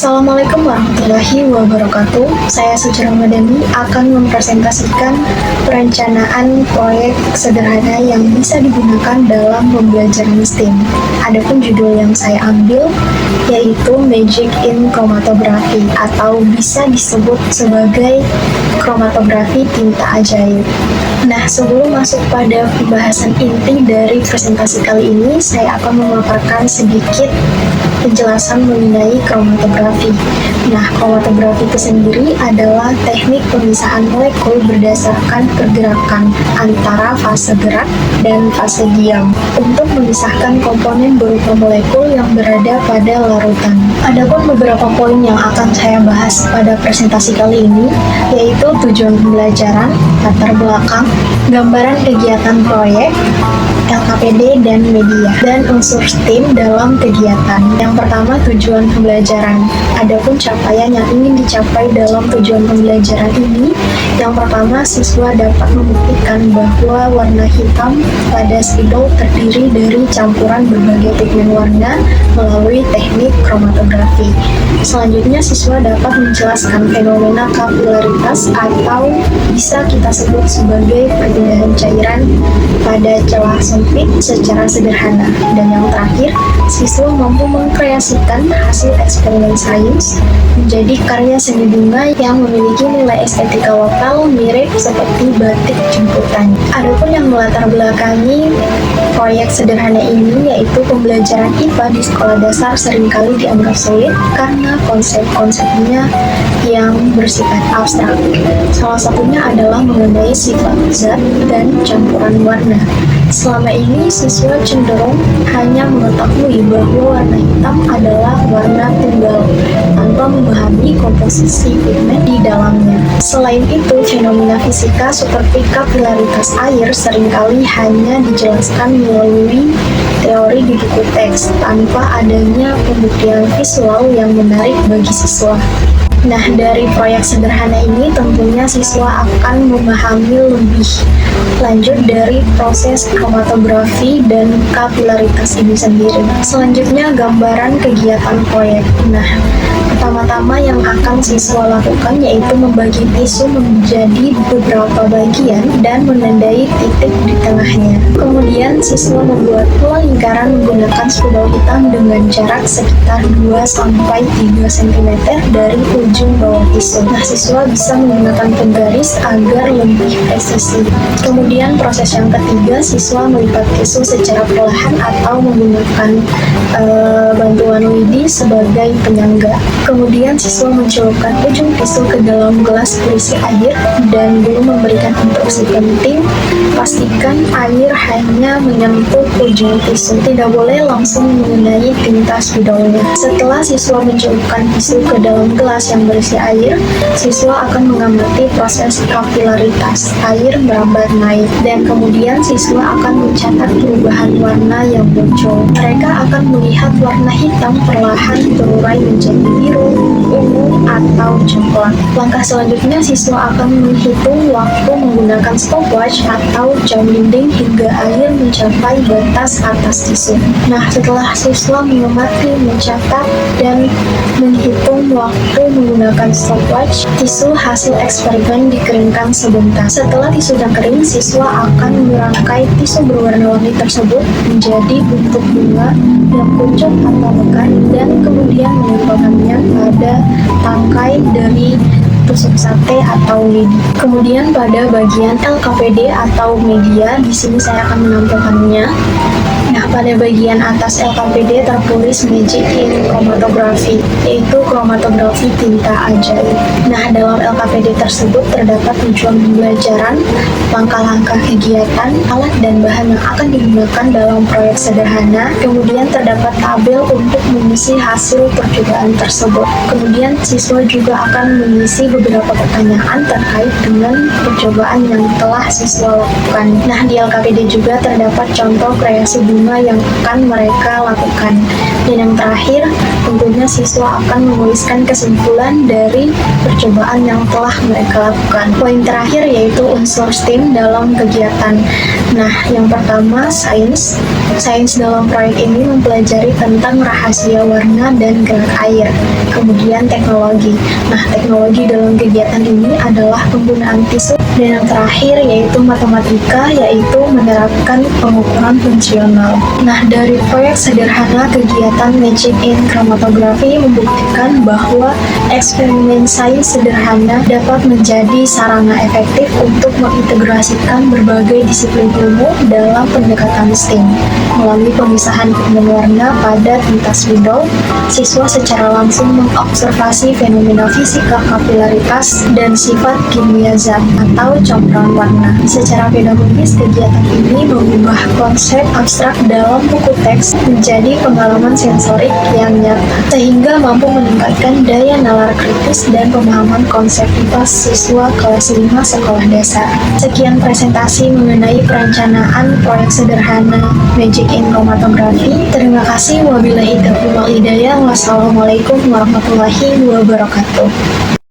Assalamualaikum warahmatullahi wabarakatuh. Saya Suci Ramadhani akan mempresentasikan perencanaan proyek sederhana yang bisa digunakan dalam pembelajaran STEM. Adapun judul yang saya ambil yaitu Magic in Chromatography atau bisa disebut sebagai kromatografi tinta ajaib. Nah, sebelum masuk pada pembahasan inti dari presentasi kali ini, saya akan memaparkan sedikit penjelasan mengenai kromatografi. Nah, kromatografi itu sendiri adalah teknik pemisahan molekul berdasarkan pergerakan antara fase gerak dan fase diam untuk memisahkan komponen berupa molekul yang berada pada larutan. Adapun beberapa poin yang akan saya bahas pada presentasi kali ini, yaitu tujuan pembelajaran, latar belakang, gambaran kegiatan proyek, LKPD dan media, dan unsur STEM dalam kegiatan. Yang pertama, tujuan pembelajaran. Adapun capaian yang ingin dicapai dalam tujuan pembelajaran ini, yang pertama, siswa dapat membuktikan bahwa warna hitam pada spidol terdiri dari campuran berbagai pigmen warna melalui teknik kromatografi. Selanjutnya, siswa dapat menjelaskan fenomena kapilaritas atau bisa kita sebut sebagai perpindahan cairan pada celah sempit secara sederhana. Dan yang terakhir, siswa mampu mengkreasikan hasil eksperimen sains menjadi karya seni bunga yang memiliki nilai estetika lokal mirip seperti batik jemputan. Adapun yang melatar belakangi proyek sederhana ini yaitu pembelajaran IPA di sekolah dasar seringkali dianggap sulit karena konsep-konsepnya yang bersifat abstrak. Salah satunya adalah mengenai sifat zat dan campuran warna. Selama ini, siswa cenderung hanya mengetahui bahwa warna hitam adalah warna tunggal tanpa memahami komposisi pigmen di dalamnya. Selain itu, fenomena fisika seperti kapilaritas air seringkali hanya dijelaskan melalui teori di buku teks tanpa adanya pembuktian visual yang menarik bagi siswa. Nah, dari proyek sederhana ini tentunya siswa akan memahami lebih lanjut dari proses kromatografi dan kapilaritas ini sendiri. Selanjutnya, gambaran kegiatan proyek. Nah, pertama-tama yang akan siswa lakukan yaitu membagi tisu menjadi beberapa bagian dan menandai titik di tengahnya. Kemudian, siswa membuat pola lingkaran menggunakan spidol hitam dengan jarak sekitar 2-3 cm dari ujung bawah tisu. Nah, siswa bisa menggunakan penggaris agar lebih presisi. Kemudian proses yang ketiga, siswa melipat tisu secara perlahan atau menggunakan bantuan lidi sebagai penyangga. Kemudian siswa mencelupkan ujung tisu ke dalam gelas berisi air dan belum memberikan instruksi penting, pastikan air hanya menyentuh ujung tisu, tidak boleh langsung mengenai tinta spidolnya. Setelah siswa mencelupkan tisu ke dalam gelas yang berisi air, siswa akan mengamati proses kapilaritas air merambat naik dan kemudian siswa akan mencatat perubahan warna yang muncul. Mereka akan melihat warna hitam perlahan berurai menjadi biru, ungu, atau coklat. Langkah selanjutnya, siswa akan menghitung waktu menggunakan stopwatch atau jam dinding hingga air mencapai batas atas tisu. Nah, setelah siswa mengamati, mencatat, dan menghitung waktu menggunakan stopwatch, tisu hasil eksperimen dikeringkan sebentar. Setelah tisu sudah kering, siswa akan merangkai tisu berwarna-warni tersebut menjadi bentuk bunga yang kuncup atau mekar dan kemudian menempelkannya pada tangkai dari tusuk sate atau lidi. Kemudian pada bagian LKPD atau media, di sini saya akan menampilkannya. Nah, pada bagian atas LKPD tertulis Magic in Chromatography, yaitu kromatografi tinta ajaib. Nah, dalam LKPD tersebut terdapat tujuan pembelajaran, langkah-langkah kegiatan, alat dan bahan yang akan digunakan dalam proyek sederhana. Kemudian terdapat tabel untuk mengisi hasil percobaan tersebut. Kemudian siswa juga akan mengisi beberapa pertanyaan terkait dengan percobaan yang telah siswa lakukan. Nah, di LKPD juga terdapat contoh kreasi bunga yang akan mereka lakukan. Dan yang terakhir, tentunya siswa akan menuliskan kesimpulan dari percobaan yang telah mereka lakukan. Poin terakhir yaitu unsur STEAM dalam kegiatan. Nah, yang pertama sains. Sains dalam proyek ini mempelajari tentang rahasia warna dan gerak air. Kemudian teknologi. Nah, teknologi dalam kegiatan ini adalah penggunaan tisu. Dan yang terakhir yaitu matematika, yaitu menerapkan pengukuran fungsional. Nah, dari proyek sederhana kegiatan Magic in Chromatography membuktikan bahwa eksperimen sains sederhana dapat menjadi sarana efektif untuk mengintegrasikan berbagai disiplin ilmu dalam pendekatan STEAM. Melalui pemisahan pigmen warna pada tinta spidol, siswa secara langsung mengobservasi fenomena fisika kapilaritas dan sifat kimia zat atau campuran warna. Secara pedagogis, kegiatan ini mengubah konsep abstrak dalam buku teks menjadi pengalaman sensorik yang nyata, sehingga mampu meningkatkan daya nalar kritis dan pemahaman konseptual siswa kelas 5 sekolah dasar. Sekian presentasi mengenai perencanaan proyek sederhana Magic in Chromatography. Terima kasih. Wabillahi taufiq wal hidayah. Wassalamualaikum warahmatullahi wabarakatuh.